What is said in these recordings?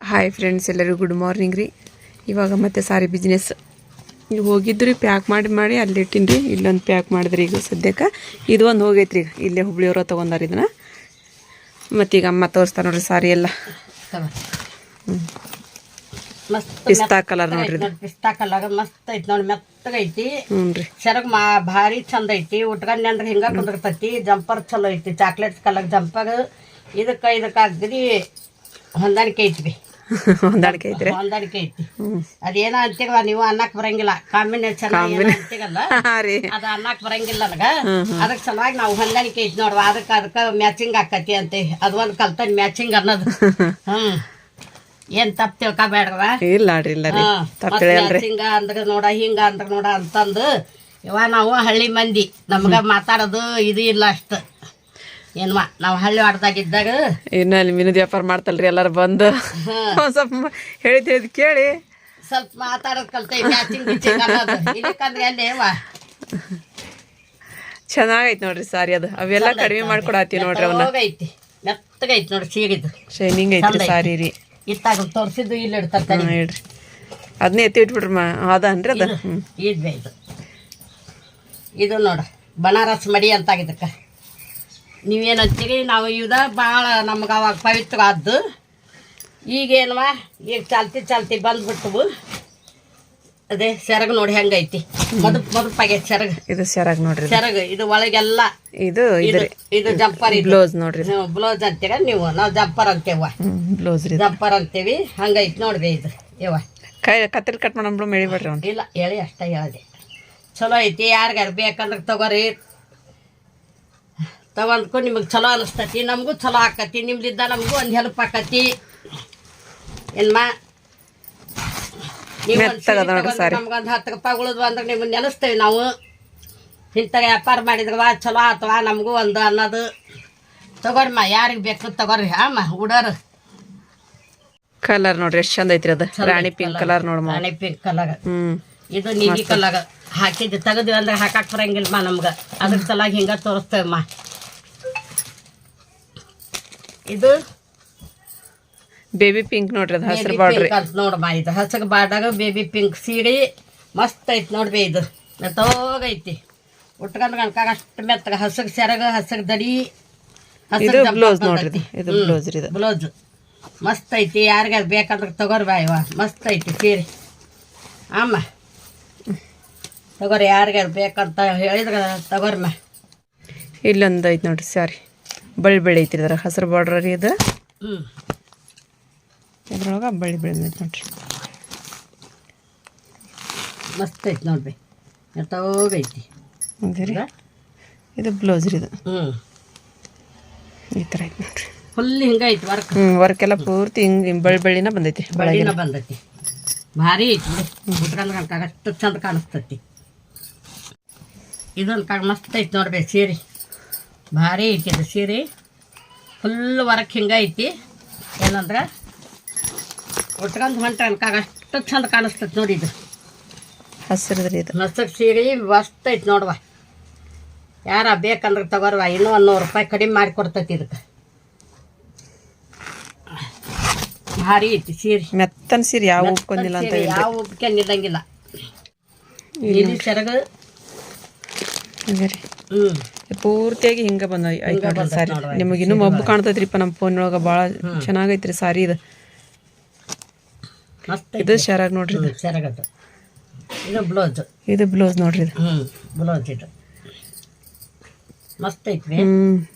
Hi friends, ಎಲ್ಲರಿಗೂ good morning ರೀ. ಇವಾಗ ಮತ್ತೆ ಸಾರಿ ಬಿಸ್ನೆಸ್ ನೀವು ಹೋಗಿದ್ರಿ, ಪ್ಯಾಕ್ ಮಾಡಿ ಅಲ್ಲಿ ಇಟ್ಟಿನಿ ರೀ. ಇಲ್ಲೊಂದು ಪ್ಯಾಕ್ ಮಾಡಿದ್ರಿ. ಈಗ ಸದ್ಯಕ್ಕೆ ಇದು ಒಂದು ಹೋಗೈತ್ರಿ. ಈಗ ಇಲ್ಲೇ ಹುಬ್ಳಿಯವ್ರ ತೊಗೊಂಡಾರ ಇದನ್ನ. ಮತ್ತೀಗ ಅಮ್ಮ ತೋರಿಸ್ತಾ ನೋಡ್ರಿ ಸಾರಿ ಎಲ್ಲ. ಪಿಸ್ತಾ ಕಲರ್ ನೋಡ್ರಿ. ಪಿಸ್ತಾ ಕಲರ್ ಮಸ್ತ್ ಐತಿ ನೋಡಿ, ಮೆತ್ತಗೈತಿ. ಹ್ಞೂ ರೀ, ಸೆರಗ್ ಭಾರಿ ಚಂದ ಐತಿ. ಉಟ್ಕೊಂಡ್ ಅಂದ್ರೆ ಹಿಂಗ ಕುಂದಿರ್ತೈತಿ. ಜಂಪರ್ ಚಲೋ ಐತಿ, ಚಾಕ್ಲೇಟ್ ಕಲರ್ ಜಂಪರ್. ಇದಕ್ಕೆ ಅಗ್ದಿ ಹೊಂದಾಣಿಕೆ ಐತಿ. ಹೊಂದಾಣಿಕೆ ಐತ್ರಿ, ಹೊಂದಾಣಿಕೆ ಐತಿ. ಅದೇನೋ ಅಂತೀಗಲ್ಲ ನೀವು, ಅನ್ನಕ್ ಬರಂಗಿಲ್ಲ. ಕಾಂಬಿನೇಷನ್ ಅಂತೀಗಲ್ಲ, ಅದ ಅನ್ನಕ್ ಬರಂಗಿಲ್ಲ ನನಗ. ಅದಕ್ ಸಲುವಾಗಿ ನಾವು ಹೊಂದಾಣಿಕೆ ಐತಿ ನೋಡ್ವಾ. ಅದಕ್ಕ ಮ್ಯಾಚಿಂಗ್ ಆಕತಿ ಅಂತ ಅದೊಂದು ಕಲ್ತ ಮ್ಯಾಚಿಂಗ್ ಅನ್ನೋದು. ಏನ್ ತಪ್ಪ ತಿಳ್ಕೊಬೇಡ್ರವ. ಇಲ್ಲ ಮ್ಯಾಚಿಂಗ ಅಂದ್ರ ನೋಡ, ಹಿಂಗ ಅಂದ್ರ ನೋಡ ಅಂತಂದು ಇವ ನಾವು ಹಳ್ಳಿ ಮಂದಿ, ನಮ್ಗ ಮಾತಾಡೋದು ಇದು ಇಲ್ಲ ಅಷ್ಟ. ಏನ್ವಾ ನಾವು ಹಳ್ಳಿ ಆಡ್ದಾಗಿದ್ದಾಗ ಇನ್ನು ಅಲ್ಲಿ ಮೀನದ ವ್ಯಾಪಾರ ಮಾಡ್ತಲ್ರಿ, ಎಲ್ಲಾರು ಬಂದು ಒಂದ್ ಸ್ವಲ್ಪ ಹೇಳಿದ್ ಕೇಳಿ ಸ್ವಲ್ಪ ಮಾತಾಡೋದ್ ಕಲ್ತೈ. ಮ್ಯಾಚಿಂಗ್ ಇದಕ್ಕಂದ್ರೆ ಅಲ್ಲೇವಾ ಚೆನ್ನಾಗೈತಿ ನೋಡ್ರಿ ಸಾರಿ. ಅದು ಅವೆಲ್ಲ ಕಡಿಮೆ ಮಾಡ್ಕೊಡತ್ತೀವಿ ನೋಡ್ರಿ. ಅವನ್ನ ಐತಿ, ಮೆತ್ತಗೈತಿ ನೋಡ್ರಿ. ಸೀಗಿದ್ದು ಶೈನಿಂಗ್ ಐತ್ರಿ ಸಾರಿ ರೀ. ಇತ್ತಾಗ ತೋರ್ಸಿದ್ದು ಇಲ್ಲಿ ಇಡ್ತಾರೆ ಹೇಳ್ರಿ. ಅದನ್ನೇ ಎತ್ತಿ ಇಟ್ಬಿಡ್ರಿ ಅದನ್ರಿ. ಅದ ಇದು ನೋಡ ಬನಾರಸ್ ಮಡಿ ಅಂತ ಇದಕ್ಕೆ. ನೀವೇನು ಅಂತೀರಿ, ನಾವು ಇವ್ದ ಭಾಳ ನಮ್ಗೆ ಅವಾಗ ಪವಿತ್ರ ಆದ್ದು. ಈಗೇನವ ಈಗ ಚಾಲ್ತಿ ಬಂದ್ಬಿಟ್ಟವು. ಅದೇ ಸೆರಗು ನೋಡಿ ಹೆಂಗೈತಿ. ಮದುಪಾಗೈತಿ ಸೆರಗು. ಇದು ಸೆರಗ್ ನೋಡ್ರಿ. ಸೆರಗು ಇದು ಒಳಗೆಲ್ಲ ಇದು ಜಂಪರ್ ಬ್ಲೌಸ್ ನೋಡ್ರಿ. ಬ್ಲೌಸ್ ಅಂತೀರ ನೀವು, ನಾವು ಜಂಪರ್ ಅಂತೇವ. ಬ್ಲೌಸ್ ಜಂಪರ್ ಅಂತೀವಿ. ಹಂಗೈತಿ ನೋಡ್ರಿ. ಇದು ಇವ ಕೈ ಕತ್ತರಿ ಕಟ್ ಮಾಡೋ ಮೇಳಿಬಿಡ್ರಿ. ಇಲ್ಲ ಹೇಳಿ ಅಷ್ಟ ಹೇಳಿದೆ. ಚಲೋ ಐತಿ. ಯಾರಿಗಾರು ಬೇಕಂದ್ರೆ ತಗೋರಿ. ತಗೊಂಡ್ಕು ನಿಮಗೆ ಚಲೋ ಅನಿಸ್ತತಿ, ನಮಗೂ ಚಲೋ ಆಕತಿ. ನಿಮ್ದಿದ್ದ ನಮಗೂ ಒಂದು ಹೆಲ್ಪ್ ಆಕತಿ. ಏನ್ಮಾ ನೀವು ನಮ್ಗೊಂದು 10 ರೂಪಾಯಿ ಉಳಿದ್ವು ಅಂದ್ರೆ ನಿಮ್ಮನ್ನ ನೆನೆಸ್ತೇವೆ ನಾವು. ಇಂಥ ವ್ಯಾಪಾರ ಮಾಡಿದ್ರವ ಚಲೋ ಆತವ ನಮಗೂ ಒಂದು ಅನ್ನೋದು. ತಗೋರಿಮ್ಮ, ಯಾರಿಗೆ ಬೇಕು ತಗೋರಿ. ಅಮ್ಮ ಉಡೋರು ಕಲರ್ ನೋಡ್ರಿ ಎಷ್ಟು ಚಂದ ಐತ್ರಿ. ಅದು ರಾಣಿ ಪಿಂಕ್ ಕಲರ್ ನೋಡಮ್ಮ. ರಾಣಿ ಪಿಂಕ್ ಕಲರ್. ಇದು ನೀಲಿ ಕಲರ್ ಹಾಕಿದ್ದು ತೆಗದ್ವಿ ಅಂದ್ರೆ ಹಾಕಕ್ ಬರಂಗಿಲ್ಲಮ್ಮ ನಮ್ಗೆ. ಅದ್ರ ಸಲಾಗಿ ಹಿಂಗ ತೋರಿಸ್ತೇವಮ್ಮ. ಇದು ಬೇಬಿ ಪಿಂಕ್ ನೋಡ್ರಿ. ಅದು ಹಸಿರು ಬಾರ್ಡ್ರಿ ಅಂತ ನೋಡಮ್ಮ. ಇದು ಹಸಿರು ಬಾರ್ಡಾಗ ಬೇಬಿ ಪಿಂಕ್ ಸೀರೆ ಮಸ್ತ್ ಐತಿ ನೋಡ್ರಿ. ಇದು ಮೆತ್ತೋಗೈತಿ. ಉಟ್ಕೊಂಡ್ ಕಣ್ಕಾಗ ಅಷ್ಟು ಮೆತ್ತಗ. ಹಸಿರು ಸೆರಗ, ಹಸಿರು ದಡಿ, ಹಸಿರು ಬ್ಲೌಸ್ ನೋಡ್ರಿ. ಇದು ಬ್ಲೌಸ್ ರೀ. ಬ್ಲೌಸ್ ಮಸ್ತ್ ಐತಿ. ಯಾರಿಗಾರ ಬೇಕಂದ್ರೆ ತಗೋರಿ ಬಾ. ಇವ ಮಸ್ತ್ ಐತಿ ಸೀರೆ. ಅಮ್ಮ ತಗೋರಿ, ಯಾರಿಗಾರು ಬೇಕಂತ ಹೇಳಿದ್ರೆ ತಗೋರಿಮ್ಮ. ಇಲ್ಲೊಂದು ಐತಿ ನೋಡ್ರಿ ಸಾರಿ. ಬಳ್ಳಿ ಐತಿ. ಇದ್ರ ಹಸಿರು ಬಾರ್ಡ್ರ ರೀ ಇದು. ಇದ್ರೊಳಗೆ ಬಳ್ಳಿ ಐತಿ ನೋಡ್ರಿ. ಮಸ್ತ್ ಐತಿ ನೋಡ್ರಿ. ಎತ್ತೋಗೈತಿ. ಇದು ಬ್ಲೌಸ್ ರೀ. ಇದು ಈ ಥರ ಐತಿ ನೋಡ್ರಿ. Full ಹಿಂಗೈತಿ work. ವರ್ಕ್ ಎಲ್ಲ ಪೂರ್ತಿ ಹಿಂಗೆ ಬಳ್ಳಿನ ಬಂದೈತಿ. ಬಳ್ಳಿನ ಬಂದೈತಿ. ಭಾರಿ ಐತಿ. ಉಟ್ಕೊಂಡ್ ಕಣ್ಕಾಗ ಅಷ್ಟು ಚಂದ ಕಾಣಿಸ್ತೈತಿ. ಇದೊಂದು ಮಸ್ತ್ ಐತಿ ನೋಡ್ಬೇಕು ಸೀರೆ. ಭಾರಿ ಐತಿ ಇದು ಸೀರೆ. ಫುಲ್ ವರ್ಕ್ ಹಿಂಗೈತಿ. ಏನಂದ್ರೆ ಉಟ್ಕೊಂಡು ಹೊಂಟ್ರೆ ಅನ್ಕಾಗ ಅಷ್ಟು ಚಂದ ಕಾಣಿಸ್ತೈತಿ ನೋಡಿ. ಇದು ಹಸಿರು ಇದು ಹಸಿರು ಸೀರೆ ಮಸ್ತ್ ಐತಿ ನೋಡುವ. ಯಾರ ಬೇಕಂದ್ರೆ ತಗೋರ್ವ. ಇನ್ನೂ 100 ರೂಪಾಯಿ ಕಡಿಮೆ ಮಾಡಿ ಕೊಡ್ತೈತಿ ಇದಕ್ಕೆ. ಭಾರಿ ಐತಿ ಸೀರೆ. ಮೆತ್ತನ ಸೀರೆ ಯಾವ ಉಪ್ಕೊಂಡಿಲ್ಲ ಅಂತ. ಯಾವ ಉಪ್ಕೊಂಡಿದ್ದಂಗಿಲ್ಲ. ನೀಲಿ ಸೆರಗು ಪೂರ್ತಿಯಾಗಿ ಹಿಂಗ ಬಂದ ಸಾರಿ. ನಿಮಗೆ ಇನ್ನೂ ಮಬ್ಬು ಕಾಣ್ತೈತ್ರಿಪ್ಪ ನಮ್ಮ ಫೋನ್ ಒಳಗ. ಭಾಳ ಚೆನ್ನಾಗೈತ್ರಿ ಸಾರಿ. ಇದು ಇದು ಶರಾಗ್ ನೋಡ್ರಿ. ಸೆರಗದು ಇದು ಬ್ಲೌಸ್. ಇದು ಬ್ಲೌಸ್ ನೋಡ್ರಿ. ಇದು ಬ್ಲೌಸ್. ಇದು ಮಸ್ತ್ ಐತ್ರಿ.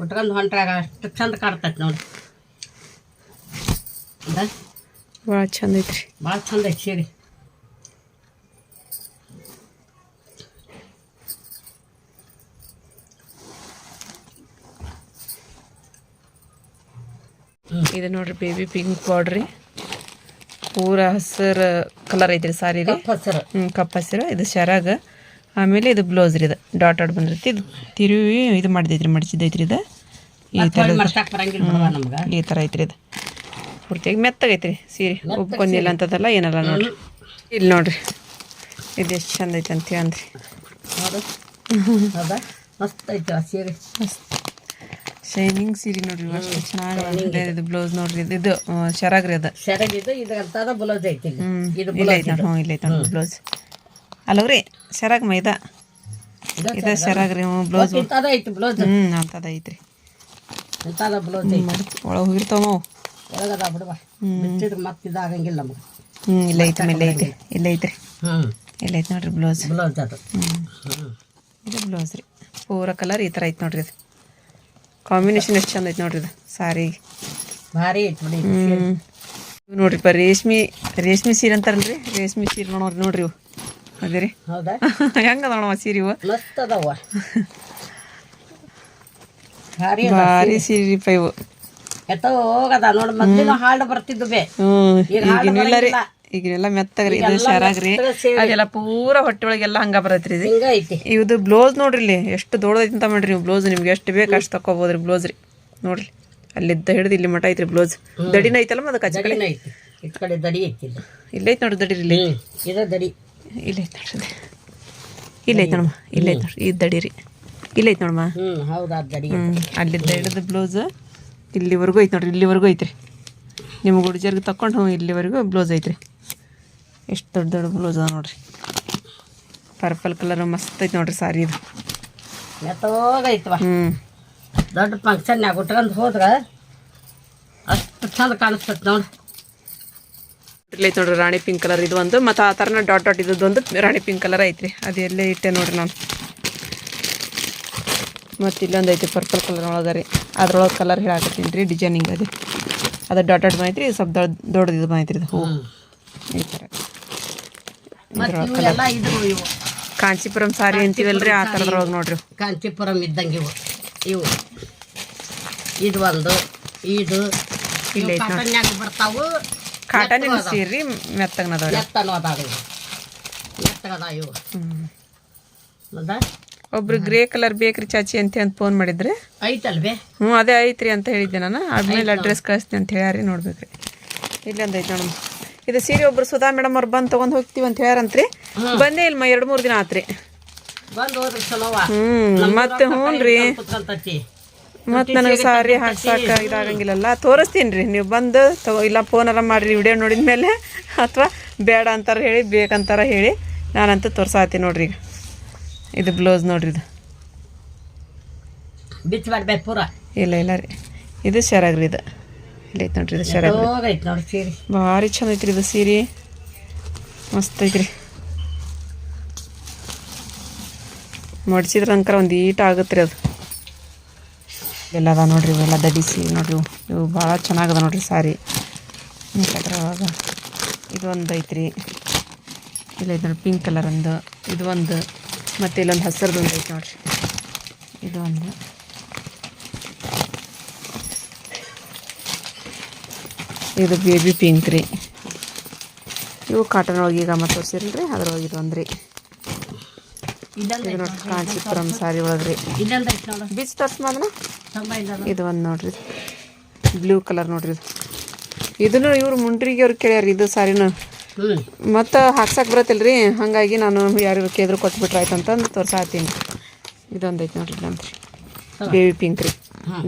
ಉಟ್ಕೊಂಡು ಹೊಂಟ್ರಾಗ ಅಷ್ಟು ಚಂದ ಕಾಣ್ತೈತಿ ನೋಡಿ. ಭಾಳ ಚಂದ ಐತ್ರಿ. ಭಾಳ ಚಂದ ಐತಿ ಸೀರೆ. ಇದು ನೋಡ್ರಿ ಬೇಬಿ ಪಿಂಕ್ ಬಾರ್ಡ್ರಿ. ಪೂರ ಹಸಿರು ಕಲರ್ ಐತ್ರಿ ಸಾರಿ. ಕಪ್ ಹಸಿರು. ಇದು ಶರಾಗ. ಆಮೇಲೆ ಇದು ಬ್ಲೌಸ್ ರೀ. ಇದು ಡಾಟ್ ಬಂದಿರ್ತಿ. ಇದು ತಿರುವಿ ಇದು ಮಾಡಿದೈತ್ರಿ, ಮಡಿಸಿದೈತ್ರಿ. ಇದು ಈ ಥರ ಐತ್ರಿ. ಇದು ಪೂರ್ತಿಯಾಗಿ ಮೆತ್ತಗೈತ್ರಿ ಸೀರೆ. ಉಬ್ಕೊಂಡಿಲ್ಲ ಅಂತದಲ್ಲ ಏನಲ್ಲ ನೋಡ್ರಿ. ಇಲ್ಲಿ ನೋಡ್ರಿ ಇದು ಎಷ್ಟು ಚಂದ ಐತೆ ಅಂತ ಅಂದ್ರಿ. ಮಸ್ತ್ ಐತಿ ಸೀರೆ. ಶೈನಿಂಗ್ ಸೀರೆ ನೋಡ್ರಿ ಅಷ್ಟು ಚೆನ್ನಾಗಿ ಇದು ಬ್ಲೌಸ್ ನೋಡ್ರಿ ಇದು ಶರಾಗ್ರಿ ಅದ ಸೆರಗಿದ್ದು ಇದ್ರಂತದ ಬ್ಲೌಸ್ ಐತಿ ಇಲ್ಲಿ. ಇದು ಇಲ್ಲ ಐತೆ ಹ್ಞೂ ಇಲ್ಲ ಐತೆ ನೋಡಿ ಬ್ಲೌಸ್ ಅಲ್ಲವ್ರಿ ಶರಾಗ್ ಮೈದಾ ಇದು ಶರಾಗ್ರಿ ಬ್ಲೌಸ್ ಇಂಥದ ಐತಿ ಬ್ಲೌಸ್. ಅಂತದ ಐತ್ರಿ ಇಂಥದ ಬ್ಲೌಸ್ ಐತಿ. ಒಳಗೆ ಹೋಗಿರ್ತಾವ ಒಳಗದ ಬಿಡುವ ಬಿಟ್ಟಿದ್ರೆ ಮತ್ತೆ ಇದಾಗಂಗಿಲ್ಲ ನಮ್ಗೆ. ಇಲ್ಲ ಐತೆ ಇಲ್ಲ ಐತೆ ಇಲ್ಲ ಐತ್ರಿ ಇಲ್ಲ ಐತೆ ನೋಡ್ರಿ ಬ್ಲೌಸ್ ಬ್ಲೌಸ್ ಅದು. ಇದು ಬ್ಲೌಸ್ ರೀ ಪೂರ ಕಲರ್ ಈ ಥರ ಐತೆ ನೋಡ್ರಿ ಇದು ಕಾಂಬಿನೇಷನ್ ಎಷ್ಟು ಚಂದ ಐತೆ ನೋಡ್ರಿ ಇದು ಸಾರಿ ಭಾರಿ ಐತಿ ಬಿಡಿ. ಇವು ನೋಡ್ರಿಪ್ಪ ರೇಷ್ಮೆ ಸೀರೆ ಅಂತಾರಲ್ರಿ ರೇಷ್ಮೆ ಸೀರೆ ನೋಡ್ರಿ ಇವು ಅದೇ ರೀ ಹೌದಾ ಹೆಂಗದ ನೋಡವ ಸೀರೆ ಇವು ಮಸ್ತ್ ಅದಾವ. ಭಾರಿ ಭಾರಿ ಸೀರೆ ರೀಪ್ಪ ಇವು ಎತ್ತೋ ಹೋಗದ ನೋಡಿ ಮೊದ್ಲಿನ ಹಾಲ್ಡ್ ಬರ್ತಿದ್ದು ಬೇ. ಈಗಿನಿಲ್ಲ ರೀ ಈಗಿನೆಲ್ಲ ಮೆತ್ತಗ್ರಿ ಇದು ಶರಾಗ್ರಿ ಅದೆಲ್ಲ ಪೂರ ಹೊಟ್ಟೆ ಒಳಗೆಲ್ಲ ಹಂಗ ಬರತ್ರಿ ಇದು ಹಿಂಗ ಐತಿ. ಇದು ಬ್ಲೌಸ್ ನೋಡ್ರಿ ಇಲ್ಲಿ ಎಷ್ಟು ದೊಡ್ಡದೈತಿ ಅಂತ ಮಾಡ್ರಿ ನೀವು ಬ್ಲೌಸ್ ನಿಮ್ಗೆ ಎಷ್ಟು ಬೇಕು ಅಷ್ಟು ತಕೋಬೋದ್ರಿ ಬ್ಲೌಸ್ ರೀ ನೋಡ್ರಿ ಅಲ್ಲಿದ್ದ ಹಿಡಿದು ಇಲ್ಲಿ ಮಟ ಐತ್ರಿ ಬ್ಲೌಸ್ ದಡಿನ ಐತಲ್ಲ ಮತ್ತೆ ಕಚ್ಚ ಕಡೆ ಐತಿ. ಈ ಕಡೆ ದಡಿ ಐತಿ. ಇಲ್ಲ ಐತಿ ನೋಡ್ರಿ ದಡಿ ಇಲ್ಲಿ ಇದ ದಡಿ ಇಲ್ಲ ಐತಿ ನೋಡ್ರಿ ಇಲ್ಲ ಐತಿ ನೋಡಮ್ಮ ಇಲ್ಲ ಐತಿ ನೋಡ್ರಿ ಇದು ದಡಿ ರೀ ಇಲ್ಲ ಐತಿ ನೋಡಮ್ಮ ಹೌದಾ ದಡಿ. ಅಲ್ಲಿದ್ದ ಹಿಡಿದು ಬ್ಲೌಸ್ ಇಲ್ಲಿವರೆಗೂ ಐತಿ ನೋಡ್ರಿ ಇಲ್ಲಿವರೆಗೂ ಐತ್ರಿ ನಿಮ್ಗೆ ಹುಡುಜರ್ಗೆ ತಕೊಂಡು ಇಲ್ಲಿವರೆಗೂ ಬ್ಲೌಸ್ ಐತ್ರಿ ಎಷ್ಟು ದೊಡ್ಡ ದೊಡ್ಡ ಬ್ಲೌಸ್ ಅದ ನೋಡ್ರಿ ಪರ್ಪಲ್ ಕಲರ್ ಮಸ್ತ್ ಐತಿ ನೋಡ್ರಿ ಸಾರಿ ಇದು ಎತ್ತೋಗೈತವ. ದೊಡ್ಡ ಫಂಕ್ಷನ್ಯಾಗ ಉಟ್ಕೊಂಡು ಹೋದ್ರ ಅಷ್ಟು ಚಂದ ಕಾಣಿಸ್ತೈತಿ ನೋಡ್ರಿ. ಐತಿ ನೋಡ್ರಿ ರಾಣಿ ಪಿಂಕ್ ಕಲರ್ ಇದು ಒಂದು ಮತ್ತು ಆ ಥರನ ಡಾಟ್ ಡಾಟ್ ಇದ್ದೊಂದು ರಾಣಿ ಪಿಂಕ್ ಕಲರ್ ಐತ್ರಿ ಅದು ಎಲ್ಲೇ ಇಟ್ಟೆ ನೋಡ್ರಿ ನಾನು. ಮತ್ತು ಇಲ್ಲೊಂದು ಐತಿ ಪರ್ಪಲ್ ಕಲರ್ ಒಳಗೆ ರೀ ಅದ್ರೊಳಗೆ ಕಲರ್ ಹೇಳಾಕತ್ತೀನಿ ರೀ ಡಿಸೈನಿಂಗ್ ಅದು ಡಾಟ್ ಡಾಟ್ ಬಂದೈತ್ರಿ ಸ್ವಲ್ಪ ದೊಡ್ಡದು ಬಂದೈತ್ರಿ ಇದು ಹೂ ಈ ಥರ ಕಾಂಚೀಪುರಂ ಸಾರಿ ಅಂತೀವಲ್ರಿ ಆ ಥರದ್ರೊಳಗೆ ನೋಡ್ರಿ ಕಾಂಚೀಪುರಂ ಇದ್ದಂಗೆ ಇವು ಇದು ಒಂದು ಇದು ಇಲ್ಲ ಐತಿ ಕಾಟನ್ಯಾಗ ಬರ್ತಾವು. ಕಾಟನ್ ಸೀರೆ ಮೆತ್ತಗನದಾವ ಮೆತ್ತನೂ ಅದಾವ ಇವು ಮೆತ್ತಗದ ಇವು. ಒಬ್ರು ಗ್ರೇ ಕಲರ್ ಬೇಕ್ರಿ ಚಾಚಿ ಅಂತ ಫೋನ್ ಮಾಡಿದ್ರೆ ಐತಲ್ವೇ ಅದೇ ಐತ್ರಿ ಅಂತ ಹೇಳಿದ್ದೆ ನಾನು ಆದ್ಮೇಲೆ ಅಡ್ರೆಸ್ ಕಳಿಸ್ತೀನಿ ಅಂತ ಹೇಳ್ಯಾರಿ ನೋಡ್ಬೇಕ್ರಿ ಇಲ್ಲೊಂದು ಐತೆ ನೋಡಮ್ಮ ಇದು ಸೀರೆ ಒಬ್ರು ಸುಧಾ ಮೇಡಮ್ ಅವ್ರು ಬಂದು ತೊಗೊಂಡು ಹೋಗ್ತೀವಿ ಅಂತ ಹೇಳ್ಯಾರಂತ್ರಿ ಬಂದೇ ಇಲ್ಲ 2-3 ದಿನ ಆತ್ರಿ ಬಂದು ಹೋದ್ರೆ ಚಲೋವ. ಮತ್ತೆ ಹ್ಞೂ ರೀ ಮತ್ತು ನನಗೆ ಸಾರಿ ಹಾಕ್ಸಾಕ ಇದಾಗಂಗಿಲ್ಲಲ್ಲ ತೋರಿಸ್ತೀನಿ ರೀ ನೀವು ಬಂದು ಇಲ್ಲ ಫೋನಾರ ಮಾಡಿರಿ ವಿಡಿಯೋ ನೋಡಿದ ಮೇಲೆ ಅಥವಾ ಬೇಡ ಅಂತಾರ ಹೇಳಿ ಬೇಕಂತಾರ ಹೇಳಿ ನಾನಂತೂ ತೋರ್ಸಾತೀನಿ ನೋಡ್ರಿ ಈಗ ಇದು ಬ್ಲೌಸ್ ನೋಡ್ರಿ ಇದು ಬಿಚ್ಚ ಮಾಡ್ಬೇಕು ಪೂರ ಇಲ್ಲ ಇಲ್ಲ ರೀ ಇದು ಶರಾಗ್ರಿ ಇದು ಇಲ್ಲ ಐತೆ ನೋಡ್ರಿ ಇದು ಶರಾಗ್ರಿ ಐತಿ ನೋಡಿ ಸೀರೆ ಭಾರಿ ಚಂದ ಐತ್ರಿ ಇದು ಸೀರೆ ಮಸ್ತ್ ಐತ್ರಿ ಮಡ್ಸಿದ್ರ ಅಂಕರ ಒಂದು ಈಟ ಆಗುತ್ತೆ ರೀ ಅದು ಎಲ್ಲ ಅದ ನೋಡ್ರಿ ಇವೆಲ್ಲ ದಡಿಸಿ ನೋಡ್ರಿ ಇವು ಭಾಳ ಚೆನ್ನಾಗದ ನೋಡ್ರಿ ಸಾರಿ ಅದ್ರೊಳಗ ಇದು ಒಂದು ಐತ್ರಿ ಇಲ್ಲ ಐತೆ ನೋಡಿ ಪಿಂಕ್ ಕಲರ್ ಒಂದು ಇದು ಒಂದು ಮತ್ತು ಇಲ್ಲೊಂದು ಹಸಿರದು ಒಂದು ಐತೆ ನೋಡ್ರಿ ಇದು ಒಂದು ಇದು ಬೇಬಿ ಪಿಂಕ್ ರೀ ಇವು ಕಾಟನ್ ಒಳಗೆ ಈಗ ಮತ್ತೆ ತೋರಿಸಿರಲ್ರಿ ಅದ್ರೊಳಗೆ ಇದು ಒಂದು ರೀ ಇದು ನೋಡ್ರಿ ಕಾಂಚೀಪುರಂ ಸಾರಿ ಒಳಗೆ ರೀ ಬೀಚ್ ತೋರ್ಸ್ಮಾದನ ಇದು ಒಂದು ನೋಡ್ರಿ ಬ್ಲೂ ಕಲರ್ ನೋಡ್ರಿ ಇದು ಇದನ್ನು ಇವ್ರು ಮುಂಡ್ರಿಗೆ ಅವ್ರು ಕೇಳ್ಯಾರ ಇದು ಸಾರಿನ ಮತ್ತು ಹಾಕ್ಸಕ್ಕೆ ಬರತ್ತಿಲ್ರಿ ಹಾಗಾಗಿ ನಾನು ಯಾರು ಕೇಳಿದ್ರು ಕೊಟ್ಬಿಟ್ರೆ ಆಯ್ತು ಅಂತಂದು ತೋರ್ಸಾತೀನಿ ಇದೊಂದು ಐತೆ ನೋಡ್ರಿ ನಂತ್ರಿ ಬೇಬಿ ಪಿಂಕ್ ರೀ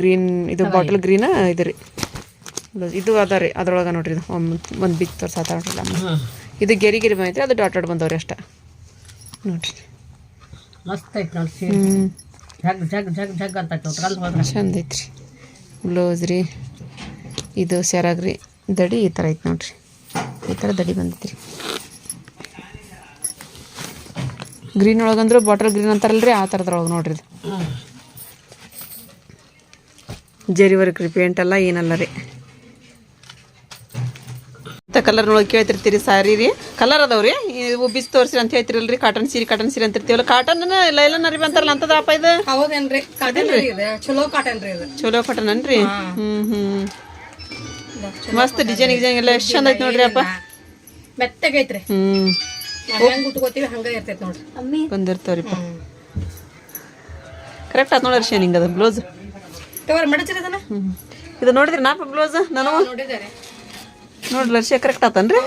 ಗ್ರೀನ್ ಇದು ಬಾಟಲ್ ಗ್ರೀನ ಇದು ರೀ ಇದು ಅದ ರೀ ಅದ್ರೊಳಗೆ ನೋಡ್ರಿ ಇದು ಒಂದು ಬಿಚ್ ತೋರ್ಸಾತ ನೋಡ್ರಿಲ್ಲ ಇದು ಗೆರಿ ಬಂದೈತ್ರಿ ಅದು ಡಾಟ್ ಡಾಟ್ ಬಂದವ್ರಿ ಅಷ್ಟ ನೋಡ್ರಿ ಮಸ್ತ್ ಐತಿ ನೋಡ್ರಿ ಜಗ್ ಜಗ್ ಜಗ್ ಜಗ್ ಅಂತ ಚಂದ ಐತ್ರಿ ಬ್ಲೌಸ್ ರೀ ಇದು ಸೆರಾಗ್ ರೀ ದಡಿ ಈ ಥರ ಐತೆ ನೋಡ್ರಿ ಈ ಥರ ದಡಿ ಬಂದೈತಿ ರೀ ಗ್ರೀನ್ ಒಳಗಂದ್ರೆ ಬಾಟಲ್ ಗ್ರೀನ್ ಅಂತಾರಲ್ರಿ ಆ ಥರದ್ರೊಳಗೆ ನೋಡ್ರಿ ಇದು ಜರಿ ವರ್ಕ್ ರೀ ಪೇಂಟ್ ಎಲ್ಲ ಏನಲ್ಲ ರೀ ಕಲರ್ನೊಳಗೆ ಕೇಳ್ತಿರ್ತೀರಿ ಸಾರಿ ರೀ ಕಲರ್ ಅದಾವ್ರಿ ಇವು ಬಿಸಿ ತೋರಿಸ್ರಿ ಅಂತ ಹೇಳ್ತಿರಲ್ರಿ ಕಾಟನ್ ಸೀರೆ ಅಂತಿರ್ತೀವಲ್ಲ ಕಾಟನ್ ಲೈಲನ್ ಅರಿವಿ ಅಂತಾರಲ್ಲ ಅಂತದಪ್ಪ ಇದು ಹೌದೇನ್ರಿ ಚಲೋ ಕಾಟನ್ ರೀ ಇದು ಚಲೋ ಕಾಟನ್ ಅನ್ರಿ ಮಸ್ತ್ ಡಿಸೈನ್ ಎಲ್ಲ ಎಷ್ಟು ಚಂದ ಐತಿ ನೋಡ್ರಿ ಅಪ್ಪ ಮೆತ್ತಗೈತ್ರಿ ಹೆಂಗ್ ಉಟ್ಕೋತೀವಿ ಹಂಗ ಇರ್ತೈತಿ ನೋಡ್ರಿ ಬಂದಿರ್ತಾವ್ರಿಪ್ಪ ಕರೆಕ್ಟ್ ಆತ್ ನೋಡ್ರಿ ಶೇನಿಂಗ್ ಅದ ಬ್ಲೌಸ್ ಮಡಚಿರ ಅದನ್ನ ಇದು ನೋಡಿದ್ರಿ ನಾಪ ಬ್ಲೌಸ್ ನಾನು ನೋಡಿದಾರೆ ನೋಡ್ರಿ ಲರ್ಷ ಕರೆಕ್ಟ್ ಆತನ್ರಿ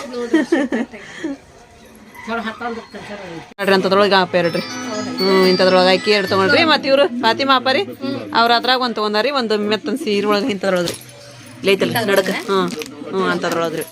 ನೋಡ್ರಿ ಅಂತದ್ರೊಳಗೆ ಆಪ ಎರಡ್ರಿ ಇಂಥದ್ರೊಳಗೆ ಅಕ್ಕಿ ಎರಡು ತೊಗೊಂಡ್ರಿ ಮತ್ತು ಇವರು ಫಾತಿಮಾ ಅಪ್ಪಾರಿ ಅವ್ರ ಅದ್ರಾಗ ಒಂದು ತೊಗೊಂಡಾರಿ ಒಂದು ಮೆತ್ತನ ಸೀರೆ ಒಳಗೆ ಇಂಥದ್ರೊಳಗೆ ರೀ ಲೈತಲ್ಲ ನಡಕ ಅಂಥದ್ರೊಳಗೆ ರೀ